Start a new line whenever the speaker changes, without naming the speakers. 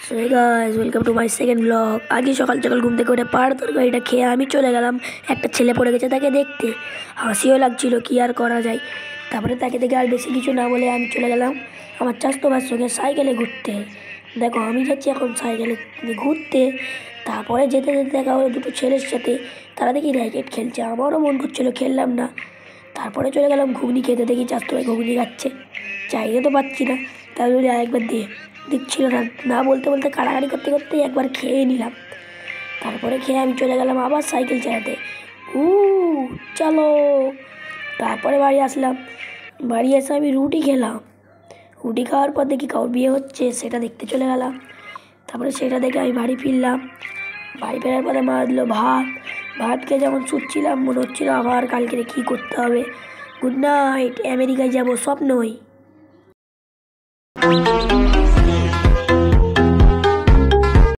So hey guys, welcome to my second blog. আজকে সকাল সকাল ঘুম থেকে উঠে পাড় তরকারিটা খেয়ে আমি চলে গেলাম। একটা ছেলে পড়ে গেছে, তাকে দেখতে হাসিও লাগছিল, কি আর করা যায়। তারপরে তাকে দেখে আর বেশি কিছু না বলে আমি চলে গেলাম আমার চাচাতো ভাইয়ের সঙ্গে সাইকেলে ঘুরতে। দেখো, আমি যাচ্ছি এখন সাইকেলে ঘুরতে। তারপরে যেতে যেতে দেখা হলো দুটো ছেলের সাথে, তারা দেখি র্যাকেট খেলছে। আমারও মন করছিল, খেললাম না। তারপরে চলে গেলাম ঘুগনি খেতে, দেখি চাচাতো ভাই ঘুগনি খাচ্ছে। চাইতে তো পাচ্ছি না, তাই বলে আরেকবার দিচ্ছিল না। না বলতে বলতে কাড়াকাড়ি করতে করতেই একবার খেয়ে নিলাম। তারপরে খেয়ে আমি চলে গেলাম আবার সাইকেল চালাতে। উ চলো। তারপরে বাড়ি আসলাম। বাড়ি এসে আমি রুটি খেলাম। রুটি খাওয়ার পর দেখি কারোর বিয়ে হচ্ছে, সেটা দেখতে চলে গেলাম। তারপরে সেটা দেখে আমি বাড়ি ফিরলাম। বাড়ি ফেরার পরে মা দিল ভাত। ভাত খেয়ে যখন শুচ্ছিলাম, মনে হচ্ছিল আবার কালকে কী করতে হবে। Good night. আমেরিকায় যাবো স্বপ্নই।